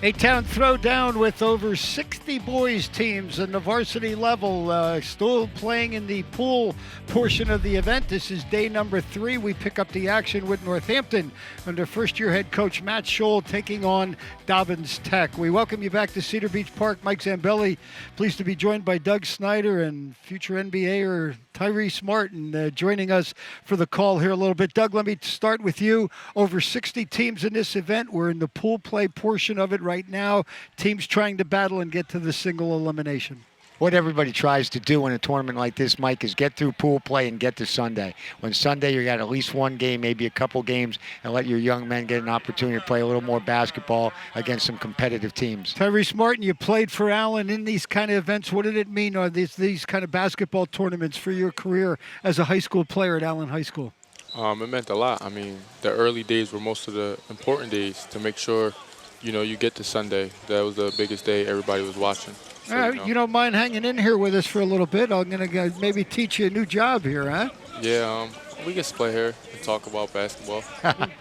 Atownthrowdown with over 60 boys teams in the varsity level, still playing in the pool portion of the event. This is day number 3. We pick up the action with Northampton under first-year head coach Matt Scholl taking on Dobbins Tech. We welcome you back to Cedar Beach Park. Mike Zambelli, pleased to be joined by Doug Snyder and future NBAer Tyreese Martin joining us for the call here a little bit. Doug, let me start with you. Over 60 teams in this event. We're in the pool play portion of it right now. Teams trying to battle and get to the single elimination. What everybody tries to do in a tournament like this, Mike, is get through pool play and get to Sunday. When Sunday, you got at least one game, maybe a couple games, and let your young men get an opportunity to play a little more basketball against some competitive teams. Tyreese Martin, you played for Allen in these kind of events. What did it mean, or these kind of basketball tournaments for your career as a high school player at Allen High School? It meant a lot. I mean, the early days were most of the important days to make sure, you get to Sunday. That was the biggest day everybody was watching. So, All right, you don't mind hanging in here with us for a little bit? I'm going to maybe teach you a new job here, huh? Yeah, we can play here and talk about basketball.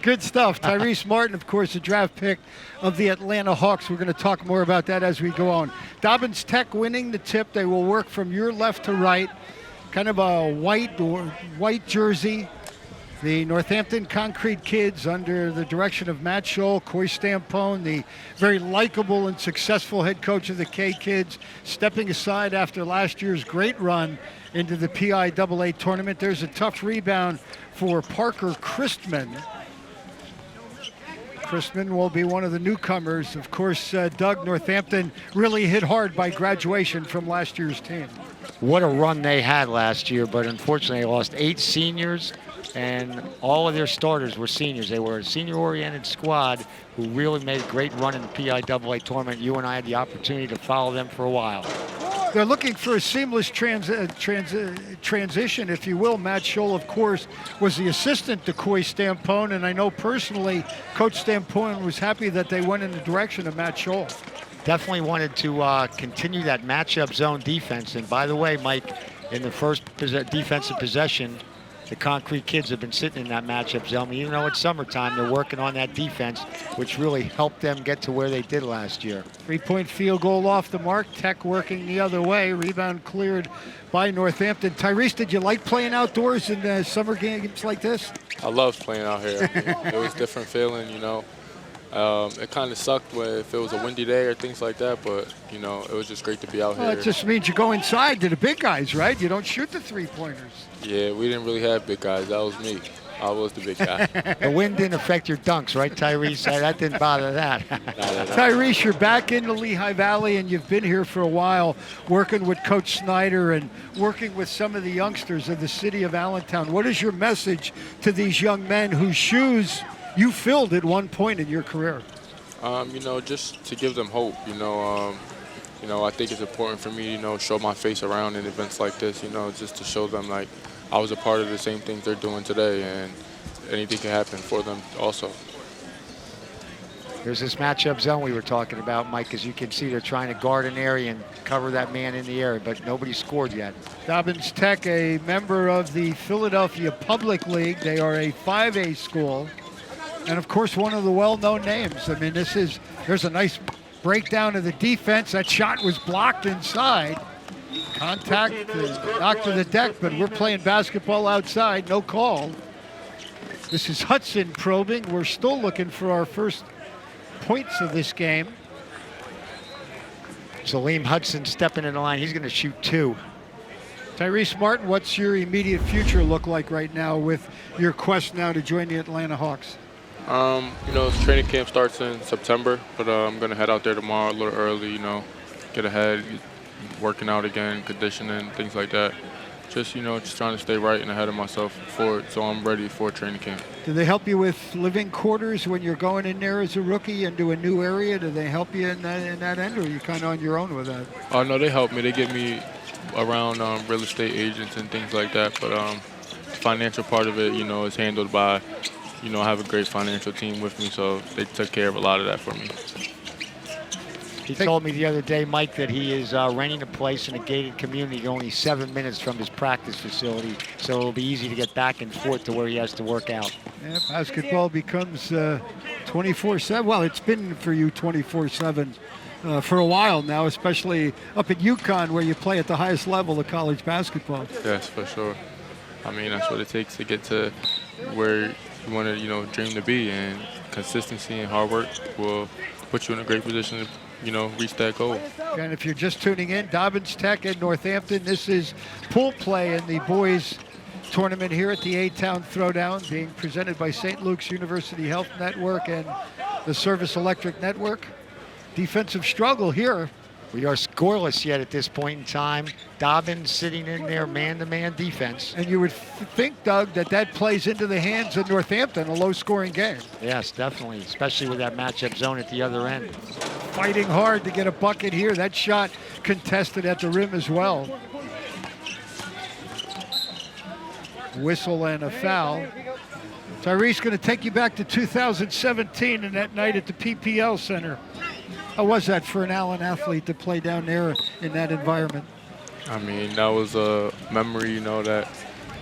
Good stuff. Tyreese Martin, of course, a draft pick of the Atlanta Hawks. We're going to talk more about that as we go on. Dobbins Tech winning the tip. They will work from your left to right. Kind of a white jersey. The Northampton Concrete Kids under the direction of Matt Scholl, Coy Stampone, the very likable and successful head coach of the K-Kids, stepping aside after last year's great run into the PIAA tournament. There's a tough rebound for Parker Christman. Christman will be one of the newcomers. Of course, Doug, Northampton really hit hard by graduation from last year's team. What a run they had last year, but unfortunately they lost 8 seniors. And all of their starters were seniors. They were a senior-oriented squad who really made a great run in the PIAA tournament. You and I had the opportunity to follow them for a while. They're looking for a seamless transition, if you will. Matt Scholl, of course, was the assistant to Coy Stampone, and I know personally Coach Stampone was happy that they went in the direction of Matt Scholl. Definitely wanted to continue that matchup zone defense. And by the way, Mike, in the first defensive possession, the Concrete Kids have been sitting in that matchup zone. Even though it's summertime, they're working on that defense, which really helped them get to where they did last year. 3-point field goal off the mark. Tech working the other way. Rebound cleared by Northampton. Tyreese, did you like playing outdoors in summer games like this? I loved playing out here. I mean, it was a different feeling, It kind of sucked if it was a windy day or things like that, but, it was just great to be out here. It just means you go inside to the big guys, right? You don't shoot the three-pointers. Yeah, we didn't really have big guys. That was me. I was the big guy. The wind didn't affect your dunks, right, Tyreese? That didn't bother that. Tyreese, you're back in the Lehigh Valley, and you've been here for a while working with Coach Snyder and working with some of the youngsters of the city of Allentown. What is your message to these young men whose shoes you filled at one point in your career? Just to give them hope. I think it's important for me, show my face around in events like this, just to show them, like, I was a part of the same things they're doing today, and anything can happen for them also. There's this matchup zone we were talking about, Mike. As you can see, they're trying to guard an area and cover that man in the area, but nobody scored yet. Dobbins Tech, a member of the Philadelphia Public League. They are a 5A school. And, of course, one of the well-known names. I mean, there's a nice breakdown of the defense. That shot was blocked inside. Contact, knocked to the deck, but we're playing basketball outside. No call. This is Hudson probing. We're still looking for our first points of this game. Salim Hudson stepping in the line. He's going to shoot 2. Tyreese Martin, what's your immediate future look like right now with your quest now to join the Atlanta Hawks? Training camp starts in September, but I'm going to head out there tomorrow a little early, get ahead, working out again, conditioning, things like that. Just trying to stay right and ahead of myself for it, so I'm ready for training camp. Do they help you with living quarters when you're going in there as a rookie into a new area? Do they help you in that end, or are you kind of on your own with that? Oh, no, they help me. They get me around real estate agents and things like that, but the financial part of it, is handled by I have a great financial team with me, so they took care of a lot of that for me. He told me the other day, Mike, that he is renting a place in a gated community only 7 minutes from his practice facility, so it'll be easy to get back and forth to where he has to work out. Yeah, basketball becomes 24/7. Well, it's been for you 24/7 for a while now, especially up at UConn where you play at the highest level of college basketball. Yes, for sure. I mean, that's what it takes to get to where you want to, dream to be. And consistency and hard work will put you in a great position to, reach that goal. And if you're just tuning in, Dobbins Tech at Northampton. This is pool play in the boys tournament here at the Atownthrowdown, being presented by St. Luke's University Health Network and the Service Electric Network. Defensive struggle here. We are scoreless yet at this point in time. Dobbins sitting in there, man-to-man defense. And you would think, Doug, that plays into the hands of Northampton, a low-scoring game. Yes, definitely, especially with that matchup zone at the other end. Fighting hard to get a bucket here. That shot contested at the rim as well. Whistle and a foul. Tyreese going to take you back to 2017 and that night at the PPL Center. How was that for an Allen athlete to play down there in that environment? I mean, that was a memory, that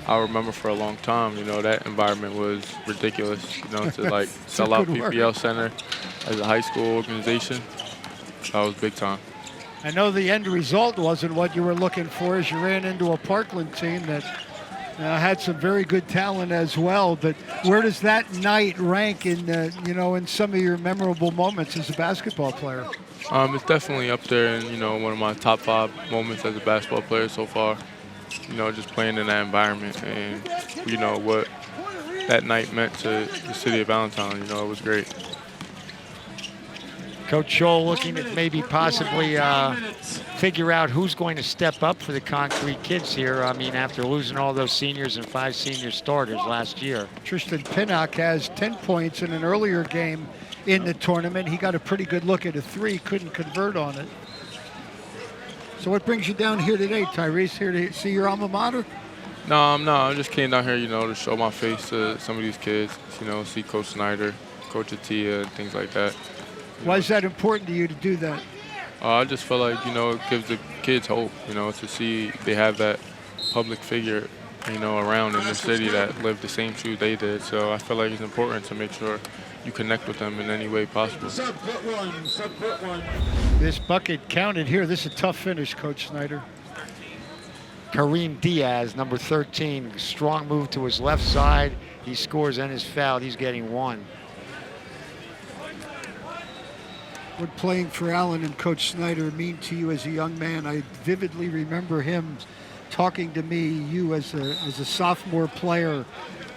I'll remember for a long time. That environment was ridiculous, to like sell out PPL Center as a high school organization. That was big time. I know the end result wasn't what you were looking for as you ran into a Parkland team that had some very good talent as well, but where does that night rank in, in some of your memorable moments as a basketball player? It's definitely up there in, one of my top 5 moments as a basketball player so far. Just playing in that environment and, what that night meant to the city of Allentown. It was great. Coach Scholl looking at maybe possibly figure out who's going to step up for the Concrete kids here. I mean, after losing all those seniors and 5 senior starters last year. Tristan Pinnock has 10 points in an earlier game in the tournament. He got a pretty good look at a 3, couldn't convert on it. So what brings you down here today, Tyreese? Here to see your alma mater? No, I'm not. I just came down here, to show my face to some of these kids, see Coach Snyder, Coach Atia, and things like that. Why is that important to you to do that? I just feel like, it gives the kids hope, to see they have that public figure, around in the city that lived the same shoes they did. So I feel like it's important to make sure you connect with them in any way possible. This bucket counted here. This is a tough finish, Coach Snyder. Kareem Diaz, number 13, strong move to his left side. He scores and is fouled. He's getting 1. What playing for Allen and Coach Snyder mean to you as a young man? I vividly remember him talking to me, you as a sophomore player,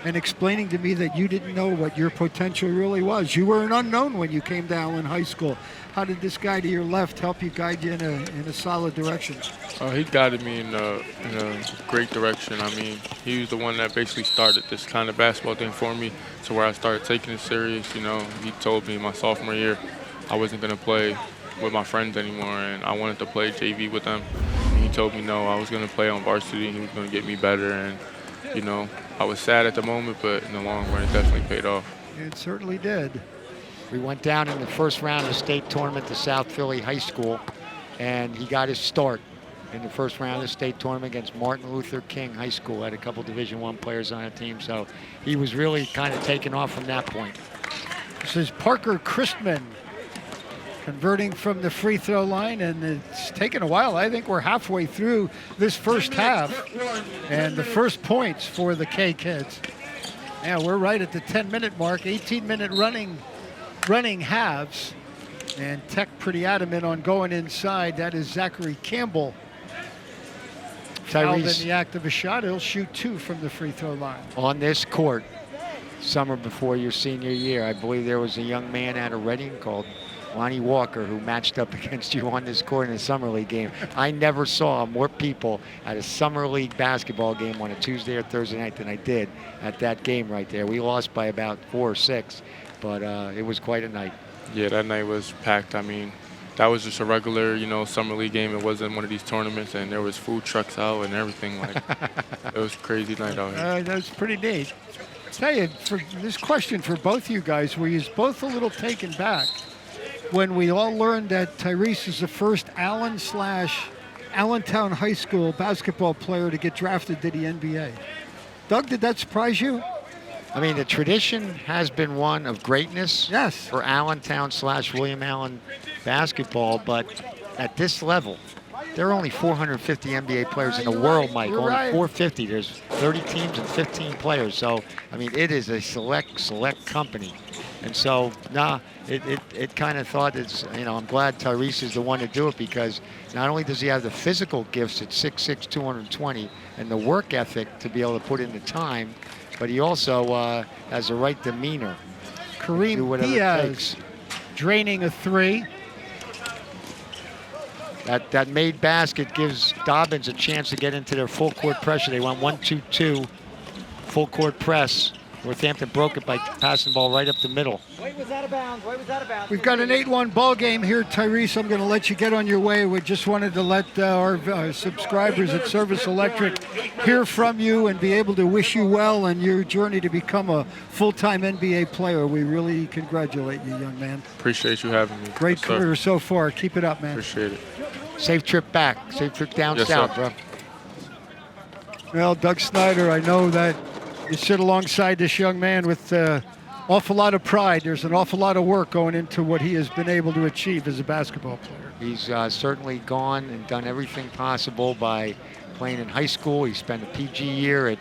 and explaining to me that you didn't know what your potential really was. You were an unknown when you came to Allen High School. How did this guy to your left help you guide you in a solid direction? He guided me in a great direction. I mean, he was the one that basically started this kind of basketball thing for me to where I started taking it serious. He told me my sophomore year I wasn't going to play with my friends anymore, and I wanted to play JV with them. And he told me no, I was going to play on varsity, and he was going to get me better. And, I was sad at the moment, but in the long run, it definitely paid off. It certainly did. We went down in the first round of the state tournament to South Philly High School, and he got his start in the first round of the state tournament against Martin Luther King High School. Had a couple Division I players on the team, so he was really kind of taken off from that point. This is Parker Christman converting from the free throw line, and it's taken a while. I think we're halfway through this first half, and the first points for the K kids. Yeah, we're right at the 10-minute mark, 18-minute running halves, and Tech pretty adamant on going inside. That is Zachary Campbell. Fouled in the act of a shot. He'll shoot 2 from the free throw line. On this court, summer before your senior year, I believe there was a young man out of Reading called Lonnie Walker who matched up against you on this court in a summer league game. I never saw more people at a summer league basketball game on a Tuesday or Thursday night than I did at that game right there. We lost by about 4 or 6, but it was quite a night. Yeah, that night was packed. I mean, that was just a regular, summer league game. It wasn't one of these tournaments, and there was food trucks out and everything. Like, it was a crazy night out here. That was pretty neat. I'll tell you, for this question for both you guys, were you both a little taken back when we all learned that Tyreese is the first Allentown High School basketball player to get drafted to the NBA? Doug, did that surprise you? I mean, the tradition has been one of greatness Yes. for Allentown/William Allen basketball, but at this level, there are only 450 NBA players in the world, Mike. You're Only right. 450. There's 30 teams and 15 players. So, I mean, it is a select company. And so, it kind of thought it's, I'm glad Tyreese is the one to do it, because not only does he have the physical gifts at 6'6", 220, and the work ethic to be able to put in the time, but he also has the right demeanor. Do Kareem whatever it Diaz takes. draining a three. That made basket gives Dobbins a chance to get into their full court pressure. They went 1-2-2, full court press. Northampton broke it by passing the ball right up the middle. Wade was out of bounds. Wade was out of bounds. We've got an 8-1 ball game here, Tyreese. I'm going to let you get on your way. We just wanted to let our subscribers at Service Electric hear from you and be able to wish you well on your journey to become a full-time NBA player. We really congratulate you, young man. Appreciate you having me. Great Yes, sir. career so far. Keep it up, man. Appreciate it. Safe trip back. Safe trip down Yes, south, sir. bro. Well, Doug Snyder, I know that you sit alongside this young man with awful lot of pride. There's an awful lot of work going into what he has been able to achieve as a basketball player. He's certainly gone and done everything possible by playing in high school. He spent a PG year at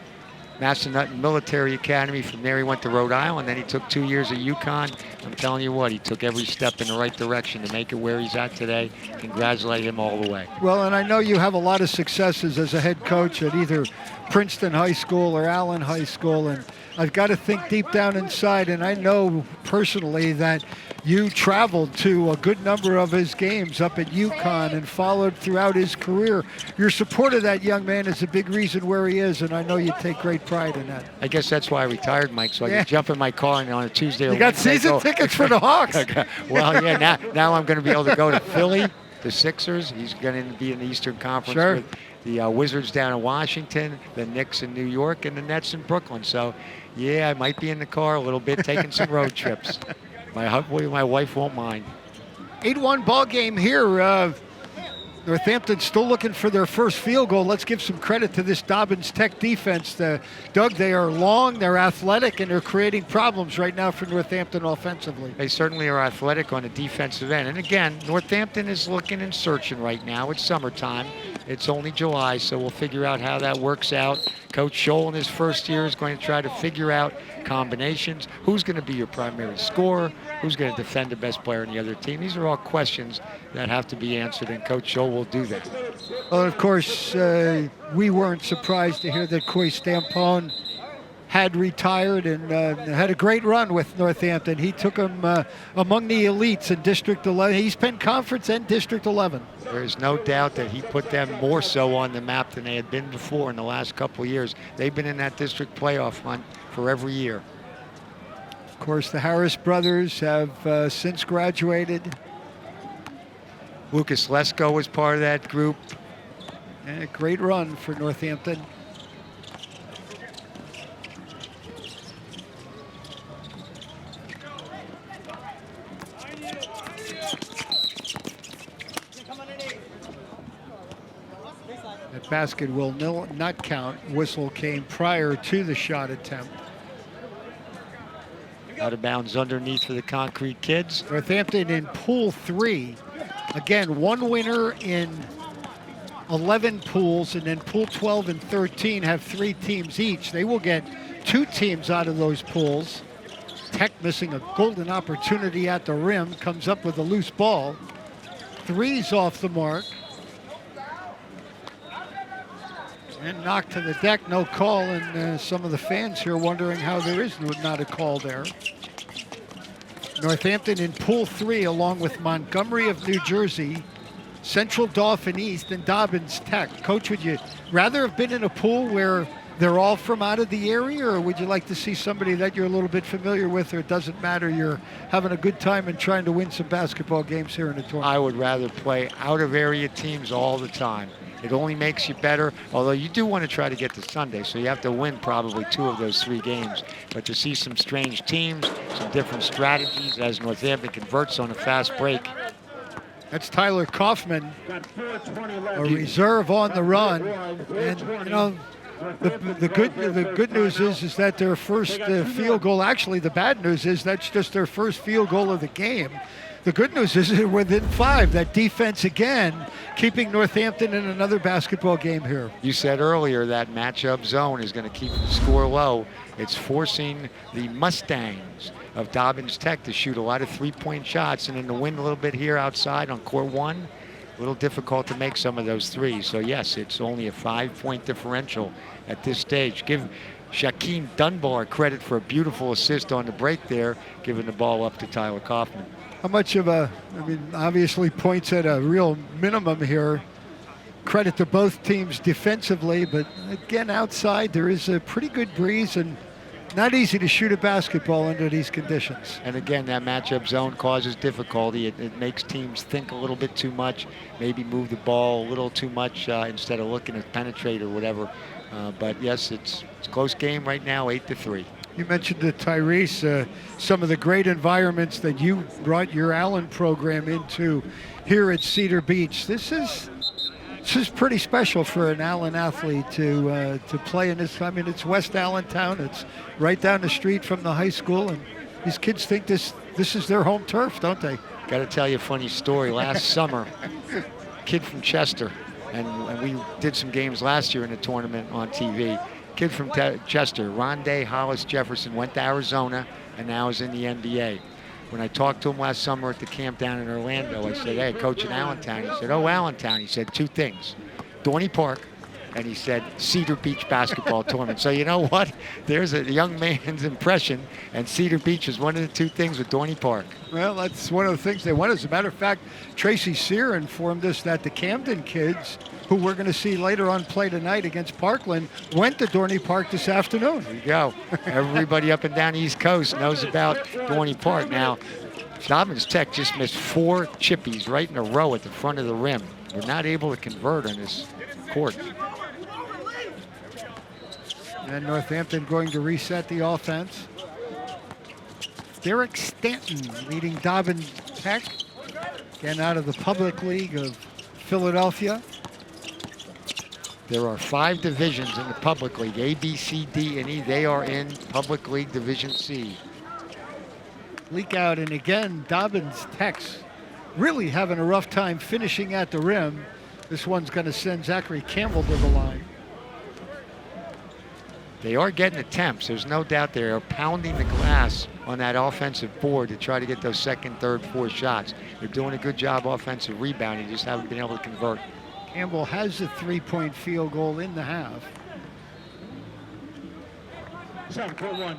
Massanutten Military Academy. From there, he went to Rhode Island. Then he took 2 years at UConn. I'm telling you what, he took every step in the right direction to make it where he's at today. Congratulate him all the way. Well, and I know you have a lot of successes as a head coach at either Princeton High School or Allen High School, and I've got to think deep down inside, and I know personally that you traveled to a good number of his games up at UConn and followed throughout his career. Your support of that young man is a big reason where he is, and I know you take great pride in that. I guess that's why I retired, Mike, so I Yeah. can jump in my car and on a Tuesday or You got Wednesday season go- tickets for the Hawks. Well, yeah, now I'm going to be able to go to Philly, the Sixers. He's going to be in the Eastern Conference Sure. with the Wizards down in Washington, the Knicks in New York, and the Nets in Brooklyn. So, yeah, I might be in the car a little bit, taking some road trips. Hopefully my wife won't mind. 8-1 ball game here. Northampton still looking for their first field goal. Let's give some credit to this Dobbins Tech defense. Doug, they are long, they're athletic, and they're creating problems right now for Northampton offensively. They certainly are athletic on the defensive end. And again, Northampton is looking and searching right now. It's summertime. It's only July, so we'll figure out how that works out. Coach Scholl in his first year is going to try to figure out combinations. Who's going to be your primary scorer? Who's going to defend the best player in the other team? These are all questions that have to be answered, and Coach Scholl will do that. Well, of course, we weren't surprised to hear that Coy Stampone had retired and had a great run with Northampton. He took them among the elites in District 11. He spent conference and District 11. There is no doubt that he put them more so on the map than they had been before in the last couple of years. They've been in that district playoff hunt for every year. Of course, the Harris brothers have since graduated. Lucas Lesko was part of that group. And a great run for Northampton. That basket will not count. Whistle came prior to the shot attempt. Out of bounds underneath for the Concrete Kids. Northampton in Pool 3. Again, one winner in 11 pools, and then Pool 12 and 13 have 3 teams each. They will get 2 teams out of those pools. Tech missing a golden opportunity at the rim, comes up with a loose ball. 3's off the mark. And knocked to the deck, no call, and some of the fans here wondering how there is not a call there. Northampton in Pool 3 along with Montgomery of New Jersey, Central Dauphin East, and Dobbins Tech. Coach, would you rather have been in a pool where they're all from out of the area, or would you like to see somebody that you're a little bit familiar with, or it doesn't matter, you're having a good time and trying to win some basketball games here in the tournament? I would rather play out-of-area teams all the time. It only makes you better, although you do want to try to get to Sunday, so you have to win probably 2 of those 3 games. But to see some strange teams, some different strategies as Northampton converts on a fast break. That's Tyler Kaufman, a reserve on the run. And, you know, The good news is that their first field goal. Actually, the bad news is that's just their first field goal of the game. The good news is they're within 5. That defense again, keeping Northampton in another basketball game here. You said earlier that matchup zone is going to keep the score low. It's forcing the Mustangs of Dobbins Tech to shoot a lot of three-point shots, and in the wind a little bit here outside on court 1, a little difficult to make some of those threes. So yes, it's only a 5-point differential at this stage. Give Shaquem Dunbar credit for a beautiful assist on the break there, giving the ball up to Tyler Kaufman. How much of obviously points at a real minimum here. Credit to both teams defensively, but again, outside there is a pretty good breeze and not easy to shoot a basketball under these conditions. And again, that matchup zone causes difficulty. It makes teams think a little bit too much, maybe move the ball a little too much instead of looking to penetrate or whatever. But yes, it's a close game right now, 8-3. You mentioned to Tyreese some of the great environments that you brought your Allen program into here at Cedar Beach. This is pretty special for an Allen athlete to play in this. I mean, it's West Allentown. It's right down the street from the high school, and these kids think this is their home turf, don't they? Got to tell you a funny story. Last summer, kid from Chester, and we did some games last year in the tournament on TV. Kid from Chester, Rondé Hollis Jefferson, went to Arizona and now is in the NBA. When I talked to him last summer at the camp down in Orlando, I said, hey, coach in Allentown. He said, oh, Allentown. He said 2 things, Dorney Park, and he said Cedar Beach basketball tournament. So you know what? There's a young man's impression, and Cedar Beach is one of the 2 things with Dorney Park. Well, that's one of the things they want. As a matter of fact, Tracy Sear informed us that the Camden kids, who we're going to see later on play tonight against Parkland, went to Dorney Park this afternoon. There you go. Everybody up and down the East Coast knows about Dorney Park. Now, Dobbins Tech just missed 4 chippies right in a row at the front of the rim. We're not able to convert on this court. And Northampton going to reset the offense. Derek Stanton leading Dobbins Tech, again out of the Public League of Philadelphia. There are 5 divisions in the Public League, A, B, C, D, and E. They are in Public League Division C. Leak out, and again, Dobbins Tech's really having a rough time finishing at the rim. This one's going to send Zachary Campbell to the line. They are getting attempts. There's no doubt they are pounding the glass on that offensive board to try to get those 2nd, 3rd, 4th shots. They're doing a good job offensive rebounding, just haven't been able to convert. Campbell has a 3-point field goal in the half. 7-1.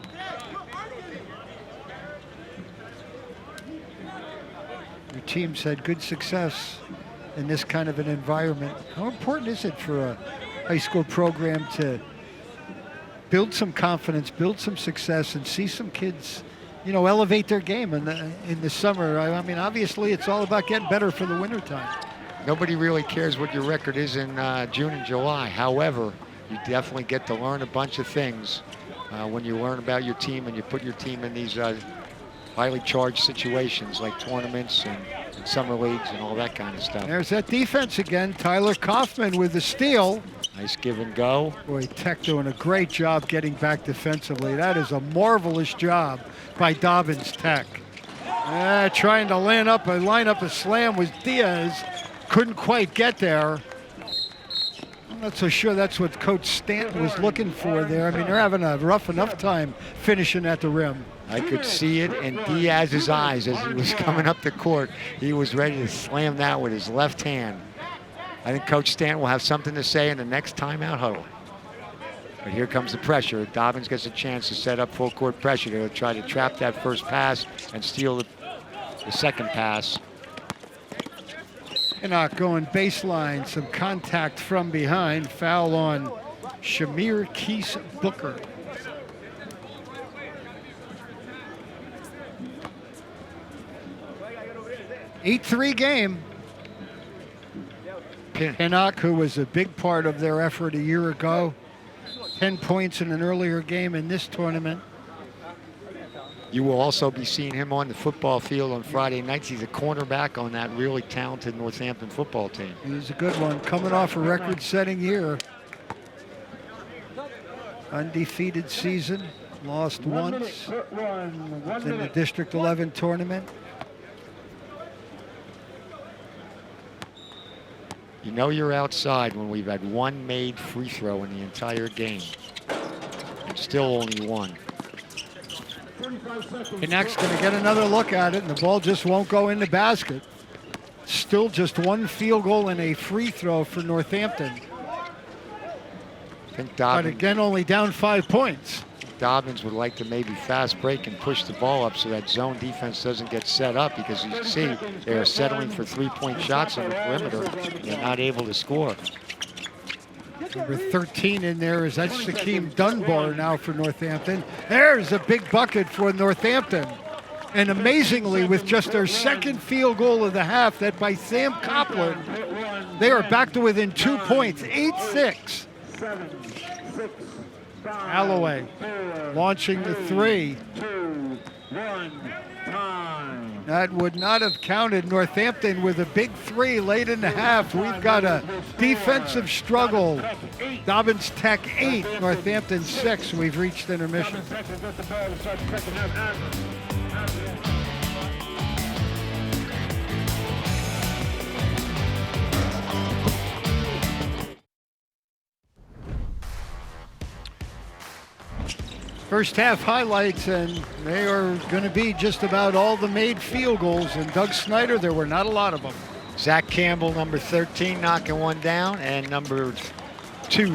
Your team's had good success in this kind of an environment. How important is it for a high school program to build some confidence, build some success, and see some kids, elevate their game in the summer? I mean, obviously, it's all about getting better for the wintertime. Nobody really cares what your record is in June and July. However, you definitely get to learn a bunch of things when you learn about your team and you put your team in these highly charged situations like tournaments and summer leagues and all that kind of stuff. There's that defense again. Tyler Kaufman with the steal. Nice give and go. Boy, Tech doing a great job getting back defensively. That is a marvelous job by Dobbins Tech. Trying to line up a slam with Diaz. Couldn't quite get there. I'm not so sure that's what Coach Stanton was looking for there. I mean, they're having a rough enough time finishing at the rim. I could see it in Diaz's eyes as he was coming up the court. He was ready to slam that with his left hand. I think Coach Stanton will have something to say in the next timeout huddle. But here comes the pressure. Dobbins gets a chance to set up full court pressure to try to trap that first pass and steal the second pass. Enoch going baseline, some contact from behind. Foul on Shamir Keese Booker. (8-3) game. Pinnock, who was a big part of their effort a year ago. 10 points in an earlier game in this tournament. You will also be seeing him on the football field on Friday nights. He's a cornerback on that really talented Northampton football team. He's a good one, coming off a record-setting year. Undefeated season, lost once in the District 11 tournament. You know you're outside when we've had one made free throw in the entire game. And still only one. Canucks going to get another look at it, and the ball just won't go in the basket. Still just one field goal and a free throw for Northampton. I think But Dobbins, again, only down 5 points. Dobbins would like to maybe fast break and push the ball up so that zone defense doesn't get set up, because you see they're settling for three-point shots on the perimeter. They're not able to score. Number 13 in there is that's Shaquem Dunbar now for Northampton. There's a big bucket for Northampton. And amazingly, with just their second field goal of the half, that by Sam Copeland, they are back to within 2 points, 8-6. Alloway launching the three. That would not have counted. Northampton with a big three late in the half. We've got a defensive struggle. Dobbins Tech 8, Northampton 6. We've reached intermission. First half highlights, and they are going to be just about all the made field goals. And Doug Snyder, there were not a lot of them. Zach Campbell, number 13, knocking one down, and number 2,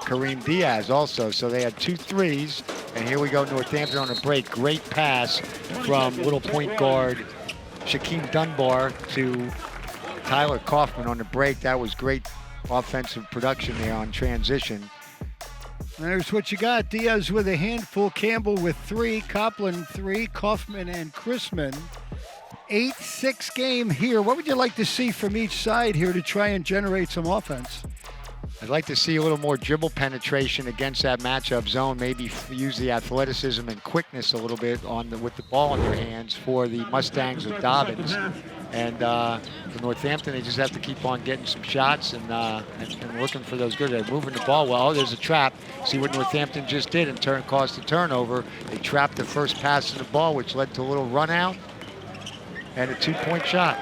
Kareem Diaz also. So they had 2 threes, and here we go, Northampton on a break. Great pass from little point guard Shaquem Dunbar to Tyler Kaufman on the break. That was great offensive production there on transition. There's what you got. Diaz with a handful, Campbell with 3, Copland 3, Kaufman and Chrisman. 8-6 game here. What would you like to see from each side here to try and generate some offense? I'd like to see a little more dribble penetration against that matchup zone. Maybe use the athleticism and quickness a little bit with the ball in their hands for the Mustangs of Dobbins. And for Northampton, they just have to keep on getting some shots and looking for those good. They're moving the ball well. Oh, there's a trap. See what Northampton just did and caused a turnover. They trapped the first pass in the ball, which led to a little run out and a 2-point shot.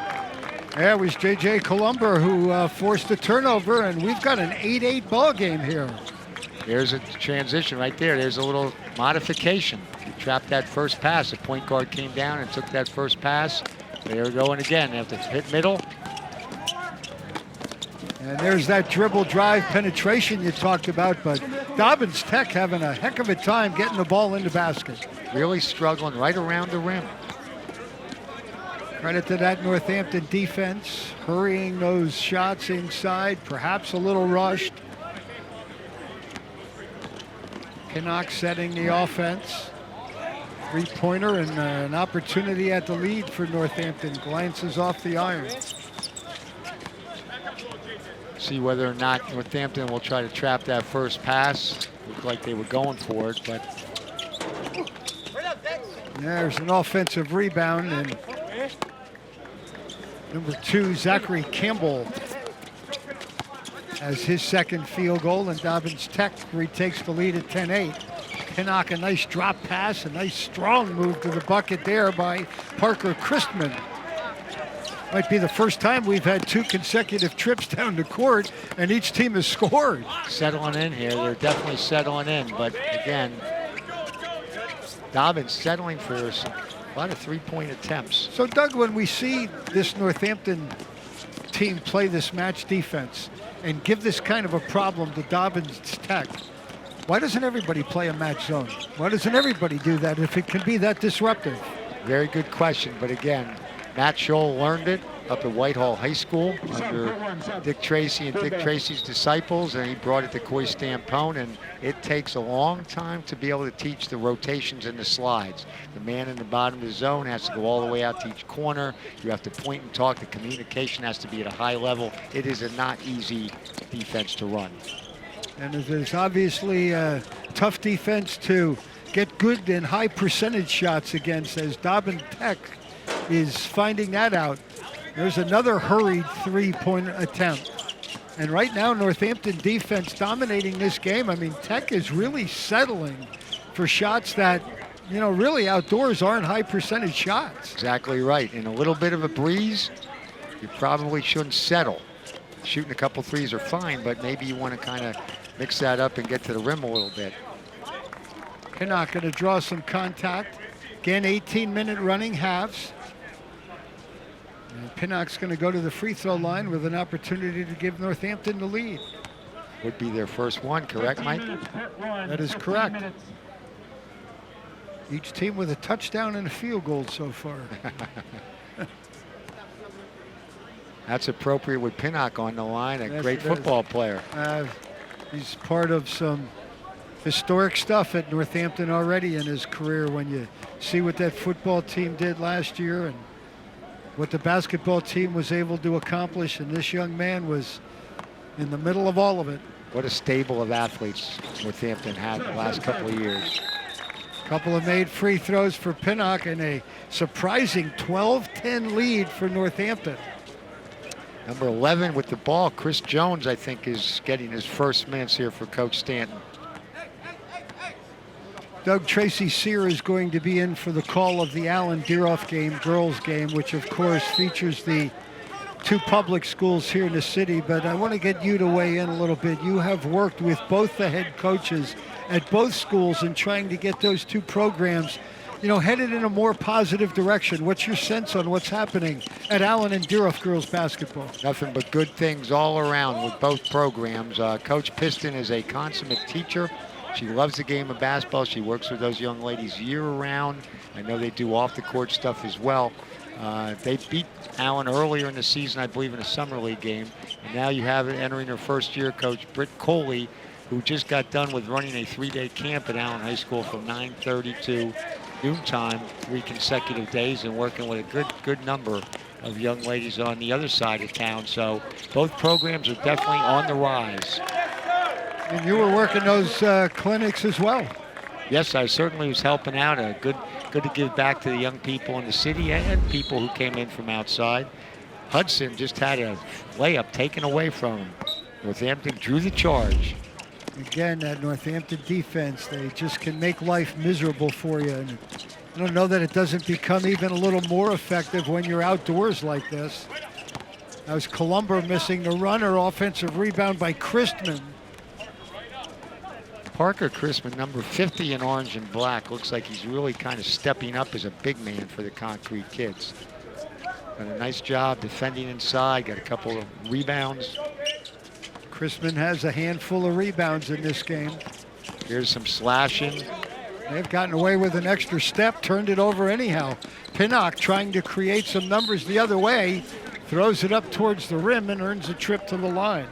Yeah, it was J.J. Columber who forced the turnover, and we've got an 8-8 ball game here. There's a transition right there. There's a little modification. You trapped that first pass. The point guard came down and took that first pass. They're going again. They have to hit middle. And there's that dribble drive penetration you talked about, but Dobbins Tech having a heck of a time getting the ball in the basket. Really struggling right around the rim. Credit to that Northampton defense, hurrying those shots inside, perhaps a little rushed. Kinnock setting the offense. Three-pointer and an opportunity at the lead for Northampton. Glances off the iron. See whether or not Northampton will try to trap that first pass. Looked like they were going for it, but... There's an offensive rebound, and number 2, Zachary Campbell, has his second field goal, and Dobbins Tech retakes the lead at 10-8. Kinnock, a nice drop pass, a nice strong move to the bucket there by Parker Christman. Might be the first time we've had 2 consecutive trips down the court, and each team has scored. Settling in here, they're definitely settling in, but again, Dobbins settling for a lot of three-point attempts. So Doug, when we see this Northampton team play this match defense and give this kind of a problem to Dobbins Tech, why doesn't everybody play a match zone? Why doesn't everybody do that if it can be that disruptive? Very good question, but again, Matt Scholl learned it up at Whitehall High School under Dick Tracy and Dick Tracy's disciples, and he brought it to Coy Stampone, and it takes a long time to be able to teach the rotations and the slides. The man in the bottom of the zone has to go all the way out to each corner. You have to point and talk. The communication has to be at a high level. It is a not easy defense to run. And it is obviously a tough defense to get good and high percentage shots against, as Dobbins Tech is finding that out. There's another hurried three-point attempt. And right now, Northampton defense dominating this game. I mean, Tech is really settling for shots that, you know, really outdoors aren't high percentage shots. Exactly right. In a little bit of a breeze, you probably shouldn't settle. Shooting a couple threes are fine, but maybe you want to kind of mix that up and get to the rim a little bit. Pinnock going to draw some contact. Again, 18-minute running halves. And Pinnock's going to go to the free throw line with an opportunity to give Northampton the lead. Would be their first one, correct, Mike? That is correct. Each team with a touchdown and a field goal so far. That's appropriate with Pinnock on the line, a Yes, great it football player. He's part of some historic stuff at Northampton already in his career when you see what that football team did last year and what the basketball team was able to accomplish, and this young man was in the middle of all of it. What a stable of athletes Northampton had in the last couple of years. Couple of made free throws for Pinnock and a surprising 12-10 lead for Northampton. Number 11 with the ball, Chris Jones, I think, is getting his first minutes here for Coach Stanton. Doug Tracy Sear is going to be in for the call of the Allen Deeroff game, girls game, which of course features the two public schools here in the city. But I want to get you to weigh in a little bit. You have worked with both the head coaches at both schools in trying to get those two programs, you know, headed in a more positive direction. What's your sense on what's happening at Allen and Deeroff girls basketball? Nothing but good things all around with both programs. Coach Piston is a consummate teacher. She loves the game of basketball. She works with those young ladies year-round. I know they do off-the-court stuff as well. They beat Allen earlier in the season, I believe, in a summer league game. And now you have entering her first year, Coach Britt Coley, who just got done with running a 3-day camp at Allen High School from 9:30 to noontime, 3 consecutive days, and working with a good number of young ladies on the other side of town. So both programs are definitely on the rise. And you were working those clinics as well. Yes, I certainly was helping out. Good to give back to the young people in the city and people who came in from outside. Hudson just had a layup taken away from him. Northampton drew the charge. Again, that Northampton defense, they just can make life miserable for you. And I don't know that it doesn't become even a little more effective when you're outdoors like this. That was Columber missing the runner, offensive rebound by Christman. Parker Christman, number 50 in orange and black, looks like he's really kind of stepping up as a big man for the Concrete kids. Done a nice job defending inside, got a couple of rebounds. Christman has a handful of rebounds in this game. Here's some slashing. They've gotten away with an extra step, turned it over anyhow. Pinnock trying to create some numbers the other way, throws it up towards the rim and earns a trip to the line.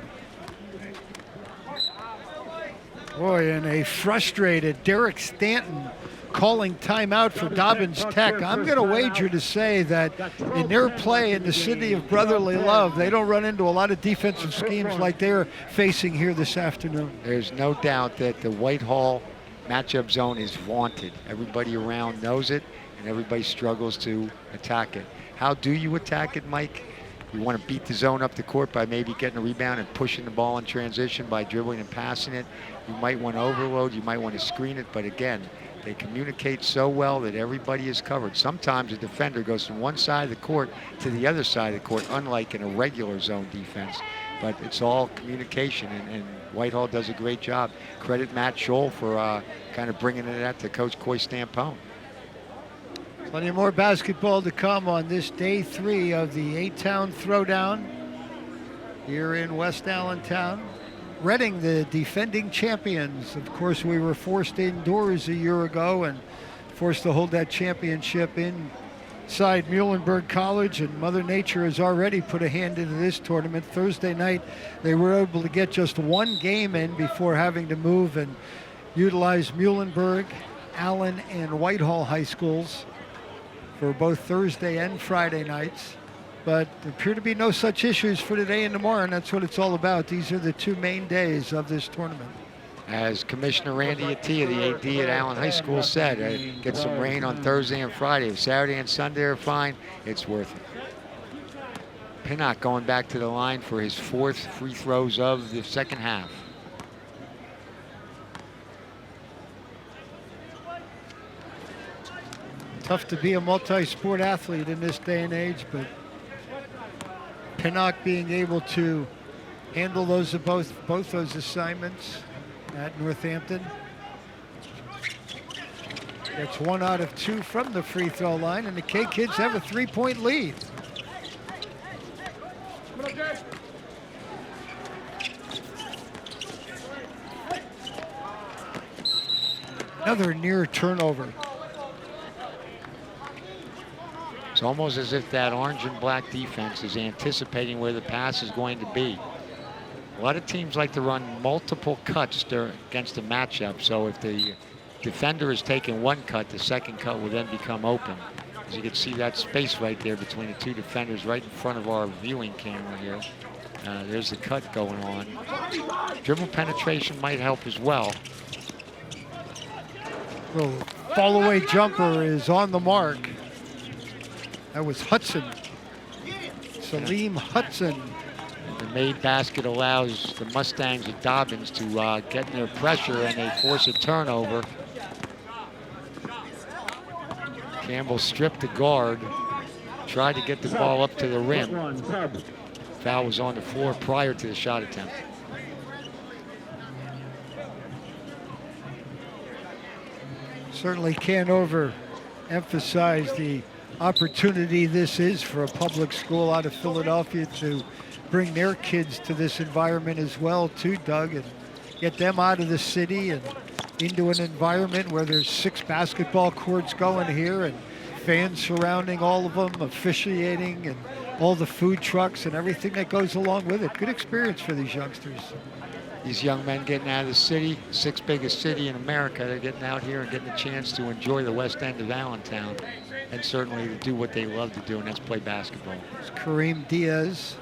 Boy, and a frustrated Derek Stanton calling timeout for Dobbins Tech. I'm going to wager to say that in their play in the city of brotherly love, they don't run into a lot of defensive schemes like they're facing here this afternoon. There's no doubt that the Whitehall matchup zone is vaunted. Everybody around knows it, and everybody struggles to attack it. How do you attack it, Mike? You want to beat the zone up the court by maybe getting a rebound and pushing the ball in transition by dribbling and passing it. You might want to overload, you might want to screen it, but again, they communicate so well that everybody is covered. Sometimes a defender goes from one side of the court to the other side of the court, unlike in a regular zone defense. But it's all communication, and Whitehall does a great job. Credit Matt Scholl for kind of bringing it out to Coach Coy Stampone. Plenty more basketball to come on this day 3 of the Atown Throwdown here in West Allentown. Reading, the defending champions. Of course, we were forced indoors a year ago and forced to hold that championship inside Muhlenberg College, and Mother Nature has already put a hand into this tournament. Thursday night, they were able to get just one game in before having to move and utilize Muhlenberg, Allen, and Whitehall high schools for both Thursday and Friday nights. But there appear to be no such issues for today and tomorrow, and that's what it's all about. These are the 2 main days of this tournament. As Commissioner Randy Attia, the AD at Allen High School, said, get some rain on Thursday and Friday. If Saturday and Sunday are fine, it's worth it. Pinnock going back to the line for his 4th free throws of the second half. Tough to be a multi-sport athlete in this day and age, but Pinnock being able to handle both those assignments at Northampton. Gets 1 out of 2 from the free throw line, and the K-Kids have a 3-point lead. Another near turnover. It's almost as if that orange and black defense is anticipating where the pass is going to be. A lot of teams like to run multiple cuts against a matchup, so if the defender is taking 1 cut, the second cut will then become open. As you can see that space right there between the 2 defenders right in front of our viewing camera here. There's the cut going on. Dribble penetration might help as well. Little fall-away jumper is on the mark. That was Hudson. Salim Hudson. The made basket allows the Mustangs of Dobbins to get in their pressure, and they force a turnover. Campbell stripped the guard, tried to get the ball up to the rim. Foul was on the floor prior to the shot attempt. Certainly can't overemphasize the opportunity this is for a public school out of Philadelphia to bring their kids to this environment as well too, Doug, and get them out of the city and into an environment where there's 6 basketball courts going here and fans surrounding all of them, officiating, and all the food trucks and everything that goes along with it. Good experience for these youngsters. These young men getting out of the city, 6th biggest city in America, they're getting out here and getting a chance to enjoy the west end of Allentown, and certainly to do what they love to do, and that's play basketball. It's Kareem Diaz.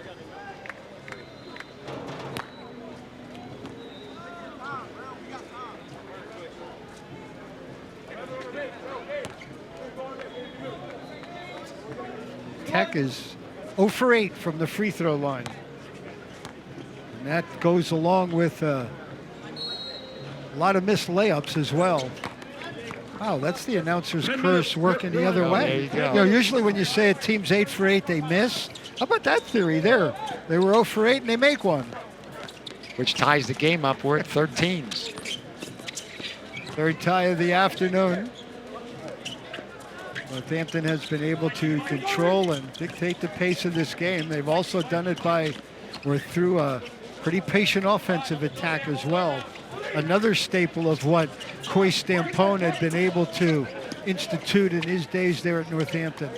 Tech is 0 for 8 from the free throw line. And that goes along with a lot of missed layups as well. Wow, that's the announcer's curse working the other way. There you go. You know, usually when you say a team's 8 for 8, they miss. How about that theory there? They were 0 for 8 and they make one. Which ties the game up. We're at 13s. Third tie of the afternoon. Northampton has been able to control and dictate the pace of this game. They've also done it through a pretty patient offensive attack as well. Another staple of what Coy Stampone had been able to institute in his days there at Northampton.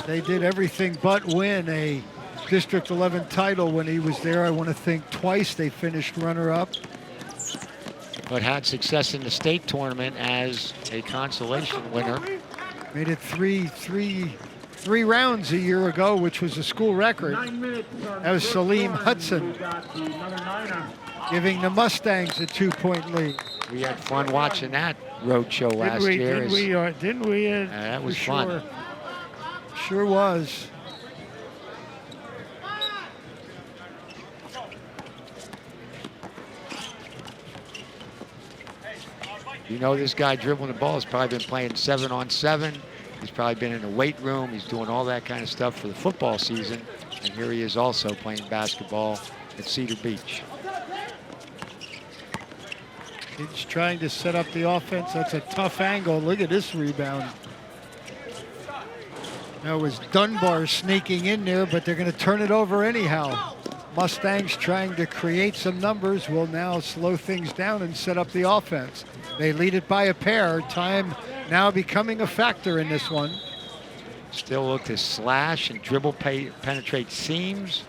They did everything but win a District 11 title when he was there. I want to think twice they finished runner-up. But had success in the state tournament as a consolation winner. Made it three rounds a year ago, which was a school record. That was Salim Hudson, giving the Mustangs a 2-point lead. We had fun watching that road show last year. Didn't we? That was fun. Sure was. You know, this guy dribbling the ball has probably been playing 7-on-7. He's probably been in the weight room. He's doing all that kind of stuff for the football season. And here he is also playing basketball at Cedar Beach. He's trying to set up the offense. That's a tough angle. Look at this rebound. That was Dunbar sneaking in there, but they're going to turn it over anyhow. Mustangs trying to create some numbers will now slow things down and set up the offense. They lead it by a pair. Time now becoming a factor in this one. Still look to slash and dribble penetrate seams.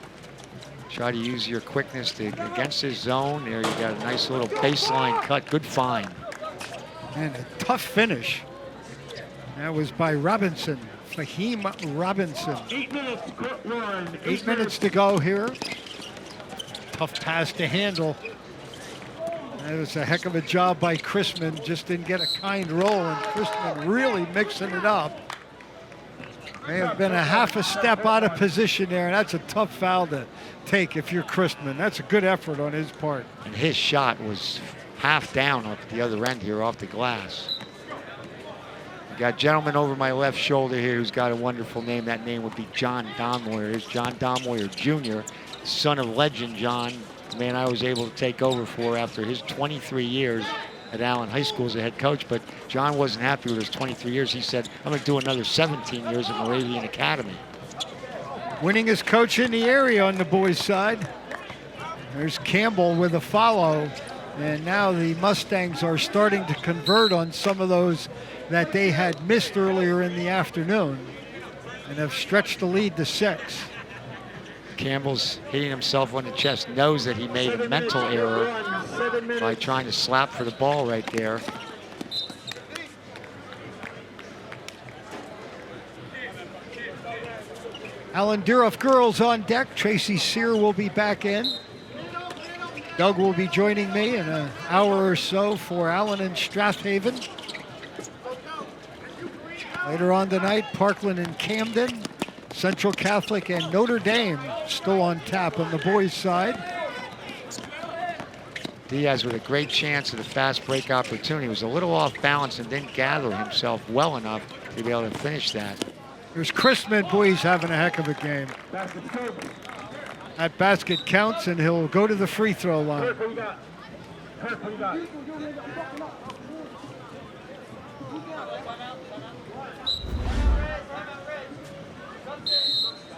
Try to use your quickness against his zone. There you got a nice little baseline cut. Good find. And a tough finish. That was by Robinson. Fahim Robinson. 8 minutes, court one. 8 minutes to go here. Tough pass to handle. That was a heck of a job by Chrisman. Just didn't get a kind roll, and Chrisman really mixing it up. May have been a half a step out of position there, and that's a tough foul to take if you're Christman. That's a good effort on his part. And his shot was half down up at the other end here off the glass. Got a gentleman over my left shoulder here who's got a wonderful name. That name would be John Dommoyer. Here's John Dommoyer Jr., son of legend John, the man I was able to take over for after his 23 years at Allen High School as a head coach. But John wasn't happy with his 23 years. He said, I'm going to do another 17 years at Moravian Academy. Winningest coach in the area on the boys' side. There's Campbell with a follow. And now the Mustangs are starting to convert on some of those that they had missed earlier in the afternoon and have stretched the lead to 6. Campbell's hitting himself on the chest, knows that he made a mental error by trying to slap for the ball right there. Allen Duroff girls on deck. Tracy Sear will be back in. Doug will be joining me in an hour or so for Allen and Strathaven. Later on tonight, Parkland and Camden, Central Catholic and Notre Dame still on tap on the boys' side. Diaz with a great chance at a fast break opportunity. He was a little off balance and didn't gather himself well enough to be able to finish that. There's Christman. Boy, he's having a heck of a game. That basket counts, and he'll go to the free throw line.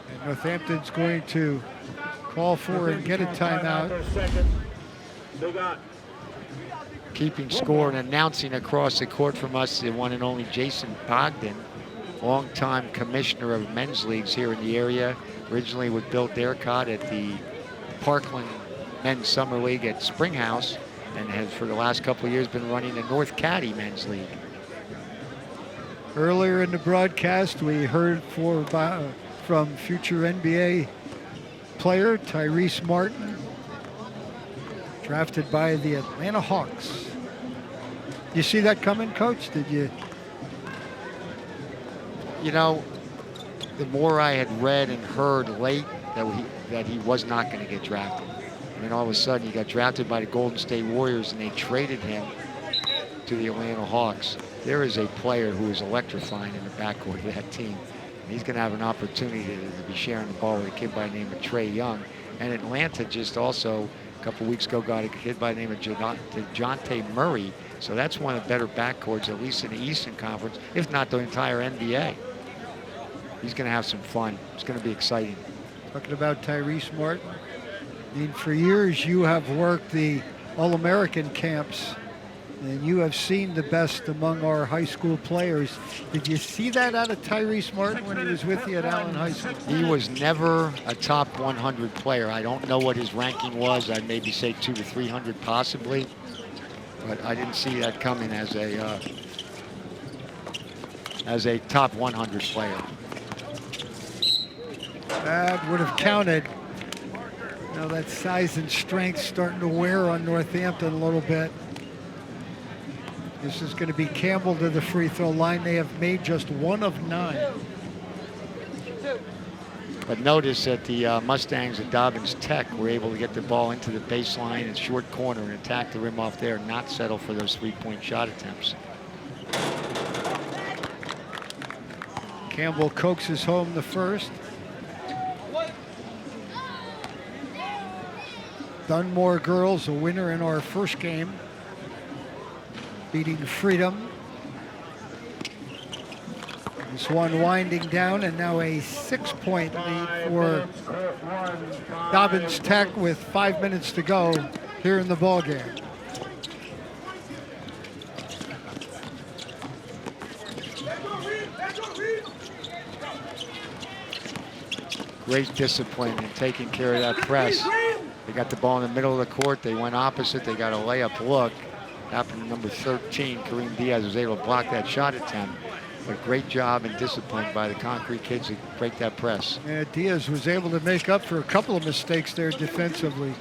And Northampton's going to call for and get a timeout. Keeping score and announcing across the court from us, the one and only Jason Bogdan, longtime commissioner of men's leagues here in the area. Originally with Bill Dercott at the Parkland Men's Summer League at Springhouse, and has for the last couple of years been running the North Caddy Men's League. Earlier in the broadcast, we heard from future NBA player Tyreese Martin, drafted by the Atlanta Hawks. You see that coming, Coach? Did you? You know, the more I had read and heard late that he was not going to get drafted. And then all of a sudden he got drafted by the Golden State Warriors and they traded him to the Atlanta Hawks. There is a player who is electrifying in the backcourt of that team. And he's going to have an opportunity to be sharing the ball with a kid by the name of Trae Young. And Atlanta just also, a couple weeks ago, got a kid by the name of DeJounte Murray. So that's one of the better backcourts, at least in the Eastern Conference, if not the entire NBA. He's going to have some fun. It's going to be exciting. Talking about Tyreese Martin. I mean, for years you have worked the All-American camps, and you have seen the best among our high school players. Did you see that out of Tyreese Martin when he was with you at Allen High School? He was never a top 100 player. I don't know what his ranking was. I'd maybe say 200 to 300 possibly, but I didn't see that coming as a top 100 player. That would have counted. Now that size and strength starting to wear on Northampton a little bit. This is going to be Campbell to the free throw line. They have made just 1 of 9. But notice that the Mustangs at Dobbins Tech were able to get the ball into the baseline and short corner and attack the rim off there, not settle for those 3-point shot attempts. Campbell coaxes home the first. Dunmore girls, a winner in our first game, beating Freedom. This one winding down, and now a 6-point lead for Dobbins Tech with 5 minutes to go here in the ball game. Great discipline in taking care of that press. They got the ball in the middle of the court. They went opposite. They got a layup look. Happened to number 13. Kareem Diaz was able to block that shot attempt. But great job and discipline by the Concrete kids to break that press. Yeah, Diaz was able to make up for a couple of mistakes there defensively.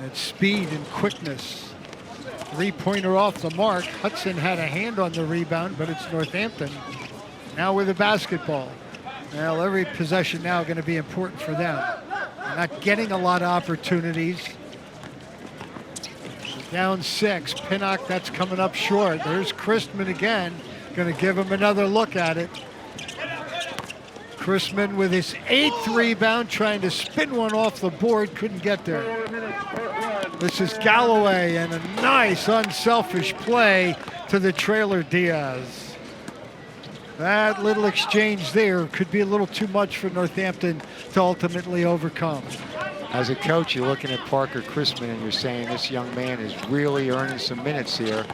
That speed and quickness. 3-pointer off the mark. Hudson had a hand on the rebound, but it's Northampton now with the basketball. Well, every possession now going to be important for them. They're not getting a lot of opportunities. Down 6. Pinnock, that's coming up short. There's Christman again. Going to give him another look at it. Christman with his 8th rebound, trying to spin one off the board, couldn't get there. This is Galloway, and a nice unselfish play to the trailer Diaz. That little exchange there could be a little too much for Northampton to ultimately overcome. As a coach, you're looking at Parker Christman and you're saying this young man is really earning some minutes here.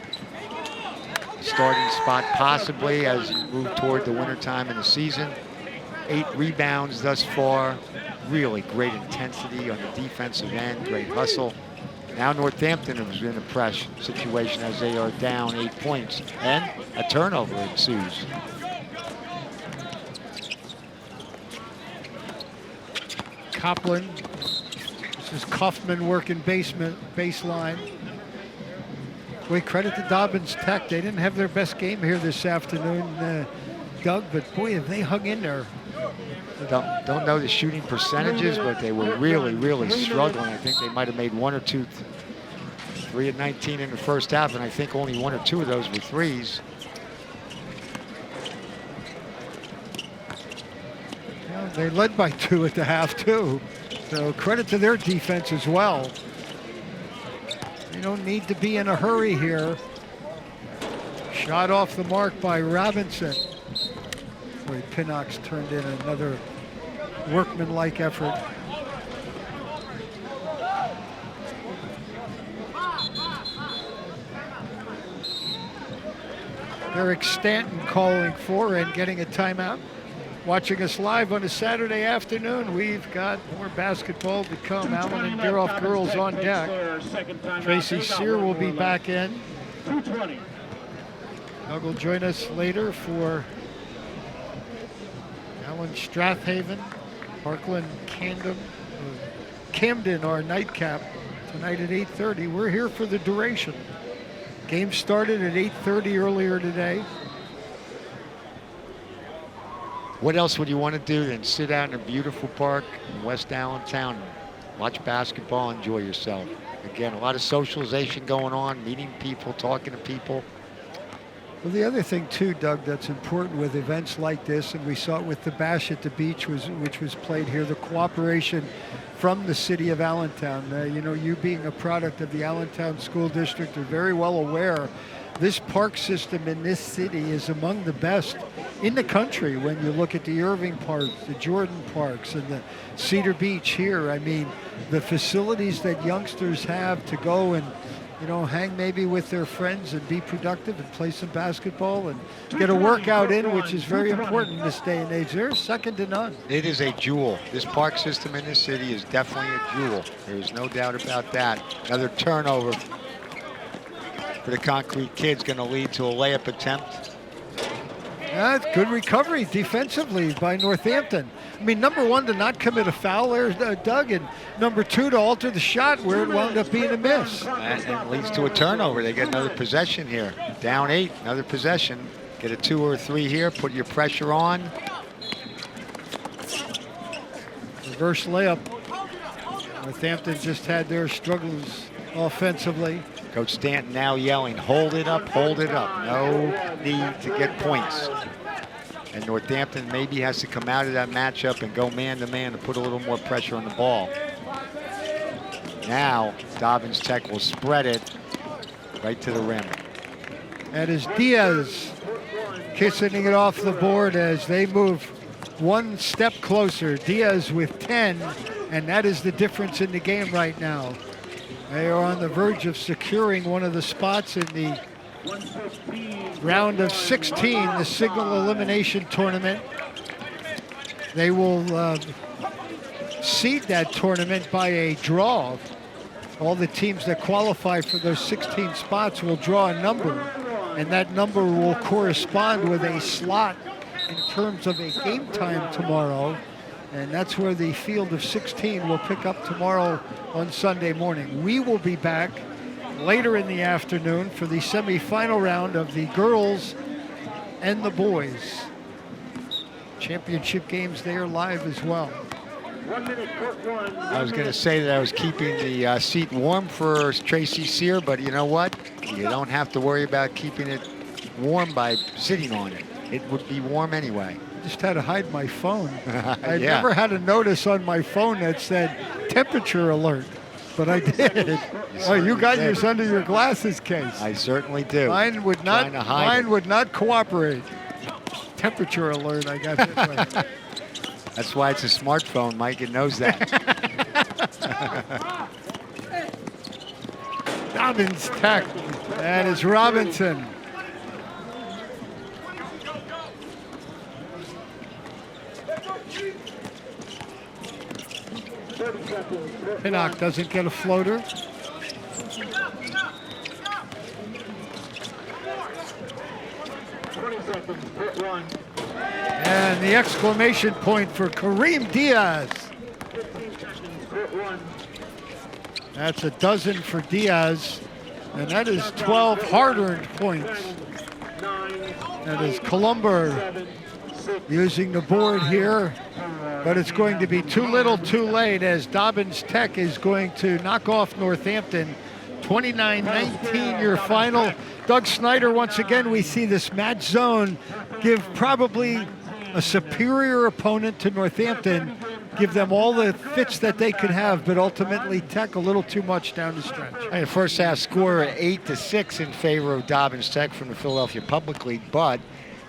Starting spot possibly as you move toward the wintertime in the season. 8 rebounds thus far. Really great intensity on the defensive end, great hustle. Now Northampton is in a press situation as they are down 8 points, and a turnover ensues. Copland. This is Kaufman working baseline. Boy, credit to Dobbins Tech. They didn't have their best game here this afternoon, Doug, but boy, have they hung in there. Don't know the shooting percentages, but they were really struggling. I think they might have made 1 or 2, 3 of 19 in the first half, and I think only 1 or 2 of those were threes. Yeah, they led by 2 at the half too, so credit to their defense as well. You don't need to be in a hurry here. Shot off the mark by Robinson. Boy, Pinnock's turned in another workmanlike effort. Eric Stanton calling for and getting a timeout. Watching us live on a Saturday afternoon, we've got more basketball to come. Allen and Deroff girls on deck. Tracy Sear will be back in. Doug will join us later for Allen Strathaven, Parkland Camden, our nightcap tonight at 8:30. We're here for the duration. Game started at 8:30 earlier today. What else would you want to do than sit out in a beautiful park in West Allentown, watch basketball, enjoy yourself? Again, a lot of socialization going on, meeting people, talking to people. Well, the other thing too, Doug, that's important with events like this, and we saw it with the Bash at the Beach, which was played here, the cooperation from the city of Allentown. You know, you being a product of the Allentown School District are very well aware this park system in this city is among the best in the country when you look at the Irving Parks, the Jordan Parks, and the Cedar Beach here. I mean, the facilities that youngsters have to go and, you know, hang maybe with their friends and be productive and play some basketball and get a workout in, which is very important in this day and age. They're second to none. It is a jewel. This park system in this city is definitely a jewel. There's no doubt about that. Another turnover for the Concrete Kids, going to lead to a layup attempt. That's good recovery defensively by Northampton. I mean, number one, to not commit a foul there, Doug, and number two, to alter the shot where it wound up being a miss. And leads to a turnover. They get another possession here. Down 8, another possession. Get a 2 or a 3 here, put your pressure on. Reverse layup. Northampton just had their struggles offensively. Coach Stanton now yelling, hold it up, hold it up. No need to get points. And Northampton maybe has to come out of that matchup and go man-to-man to put a little more pressure on the ball. Now, Dobbins Tech will spread it right to the rim. That is Diaz kissing it off the board as they move one step closer. Diaz with 10, and that is the difference in the game right now. They are on the verge of securing one of the spots in the round of 16, the single elimination tournament. They will seed that tournament by a draw. All the teams that qualify for those 16 spots will draw a number, and that number will correspond with a slot in terms of a game time tomorrow. And that's where the field of 16 will pick up tomorrow on Sunday morning. We will be back later in the afternoon for the semifinal round of the girls and the boys championship games there live as well. 1 minute, court one. I was going to say that I was keeping the seat warm for Tyreese Sear, but you know what? You don't have to worry about keeping it warm by sitting on it. It would be warm anyway. Just had to hide my phone. I Yeah. never had a notice on my phone that said temperature alert, but I did. Oh, you got yours under your glasses case. I certainly do. Mine would not. Trying to hide Mine it. would not cooperate. Temperature alert. I got hit with. That's why it's a smartphone, Mike. It knows that. Dobbins tech. That is Robinson. Pinnock doesn't get a floater. And the exclamation point for Kareem Diaz. That's a dozen for Diaz. And that is 12 hard-earned points. That is Columber using the board here. But it's going to be too little too late as Dobbins Tech is going to knock off Northampton. 29-19 your final. Doug Snyder, once again, we see this match zone give probably a superior opponent to Northampton, give them all the fits that they could have, but ultimately Tech a little too much down the stretch. And first half score 8-6 in favor of Dobbins Tech from the Philadelphia Public League, but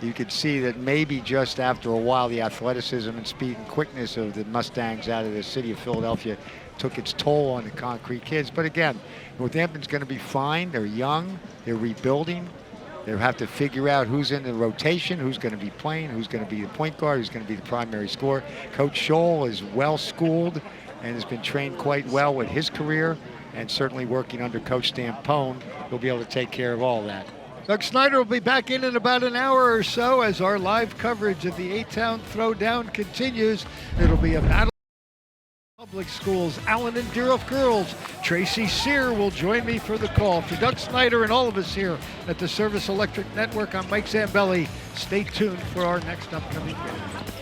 you could see that maybe just after a while the athleticism and speed and quickness of the Mustangs out of the city of Philadelphia took its toll on the Concrete kids. But again, Northampton's going to be fine. They're young. They're rebuilding. They'll have to figure out who's in the rotation, who's going to be playing, who's going to be the point guard, who's going to be the primary scorer. Coach Scholl is well-schooled and has been trained quite well with his career, and certainly working under Coach Stampone, he'll be able to take care of all that. Doug Snyder will be back in about an hour or so as our live coverage of the A-Town Throwdown continues. It'll be a battle. Public schools, Allen and Deerhoff girls. Tyreese Sear will join me for the call. For Doug Snyder and all of us here at the Service Electric Network, I'm Mike Zambelli. Stay tuned for our next upcoming game.